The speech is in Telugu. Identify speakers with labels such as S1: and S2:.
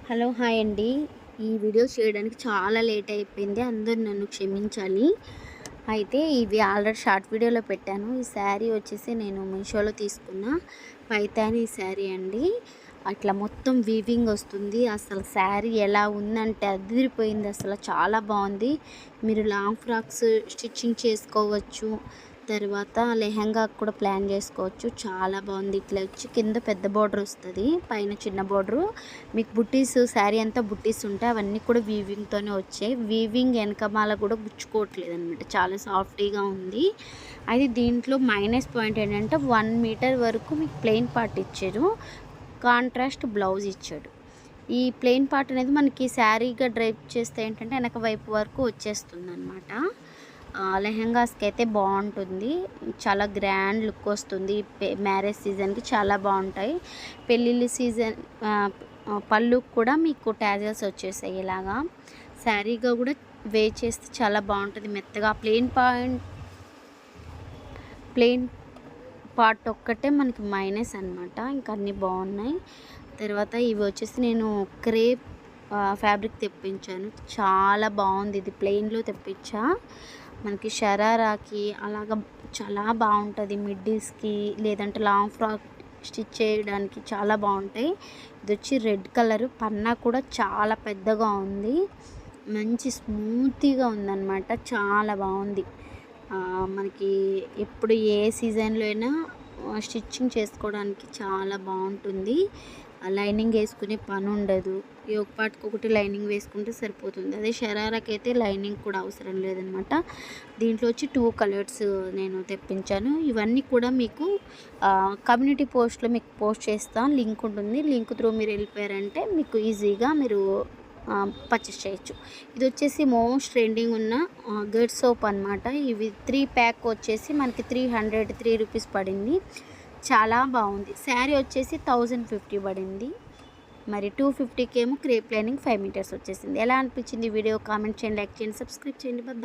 S1: హలో హాయ్ అండి. ఈ వీడియో చేయడానికి చాలా లేట్ అయిపోయింది. అందరూ నన్ను క్షమించాలి. అయితే ఇవి ఆల్రెడీ షార్ట్ వీడియోలో పెట్టాను. ఈ శారీ వచ్చేసి నేను మీషోలో తీసుకున్న పైతాని శారీ అండి. అట్లా మొత్తం వీవింగ్ వస్తుంది. అసలు శారీ ఎలా ఉందంటే అదిరిపోయింది. అసలు చాలా బాగుంది. మీరు లాంగ్ ఫ్రాక్స్ స్టిచ్చింగ్ చేసుకోవచ్చు. తర్వాత లెహంగాకు కూడా ప్లాన్ చేసుకోవచ్చు. చాలా బాగుంది. ఇట్లా వచ్చి కింద పెద్ద బార్డర్ వస్తుంది, పైన చిన్న బార్డరు. మీకు బుట్టీస్ శారీ అంతా బుట్టీస్ ఉంటాయి. అవన్నీ కూడా వీవింగ్తోనే వచ్చాయి. వీవింగ్ వెనకమాల కూడా గుచ్చుకోవట్లేదు అనమాట. చాలా సాఫ్టీగా ఉంది. అయితే దీంట్లో మైనస్ పాయింట్ ఏంటంటే 1 మీటర్ వరకు మీకు ప్లెయిన్ పార్ట్ ఇచ్చారు, కాంట్రాస్ట్ బ్లౌజ్ ఇచ్చాడు. ఈ ప్లెయిన్ పార్ట్ అనేది మనకి శారీగా డ్రైప్ చేస్తే ఏంటంటే వెనక వైపు వరకు వచ్చేస్తుంది అనమాట. లెహంగాస్కి అయితే బాగుంటుంది. చాలా గ్రాండ్ లుక్ వస్తుంది. మ్యారేజ్ సీజన్కి చాలా బాగుంటాయి. పెళ్ళిళ్ళ సీజన్ పళ్ళు కూడా మీకు ట్యాజల్స్ వచ్చేసాయి. ఇలాగా శారీగా కూడా వేర్ చేస్తే చాలా బాగుంటుంది. మెత్తగా ప్లెయిన్ పార్ట్ ఒక్కటే మనకి మైనస్ అనమాట. ఇంకా అన్నీ బాగున్నాయి. తర్వాత ఇవి వచ్చేసి నేను క్రేప్ ఫ్యాబ్రిక్ తెప్పించాను. చాలా బాగుంది. ఇది ప్లెయిన్లో తెప్పించా. మనకి షరారాకి అలాగా చాలా బాగుంటుంది. మిడ్డీస్కి లేదంటే లాంగ్ ఫ్రాక్ స్టిచ్ చేయడానికి చాలా బాగుంటాయి. ఇది వచ్చి రెడ్ కలరు. పన్నా కూడా చాలా పెద్దగా ఉంది. మంచి స్మూత్గా ఉందన్నమాట. చాలా బాగుంది. మనకి ఎప్పుడు ఏ సీజన్లో అయినా స్టిచ్చింగ్ చేసుకోవడానికి చాలా బాగుంటుంది. లైనింగ్ వేసుకునే పని ఉండదు. ఈ ఒక పార్ట్కి ఒకటి లైనింగ్ వేసుకుంటే సరిపోతుంది. అదే షరారాకి అయితే లైనింగ్ కూడా అవసరం లేదనమాట. దీంట్లో వచ్చి 2 కలర్స్ నేను తెప్పించాను. ఇవన్నీ కూడా మీకు కమ్యూనిటీ పోస్ట్లో మీకు పోస్ట్ చేస్తాను. లింక్ ఉంటుంది. లింక్ త్రూ మీరు వెళ్ళిపోయారంటే మీకు ఈజీగా మీరు పర్చేస్ చేయొచ్చు. ఇది వచ్చేసి మోస్ట్ ట్రెండింగ్ ఉన్న గెట్ సోప్ అనమాట. ఇవి 3 ప్యాక్ వచ్చేసి మనకి 303 రూపీస్ పడింది. చాలా బాగుంది. శారీ వచ్చేసి 1050 పడింది. మరి 250కి ఏమో క్రేప్ లైనింగ్ 5 మీటర్స్ వచ్చేసింది. ఎలా అనిపించింది వీడియో? కామెంట్ చేయండి, లైక్ చేయండి, సబ్స్క్రైబ్ చేయండి. బాయ్.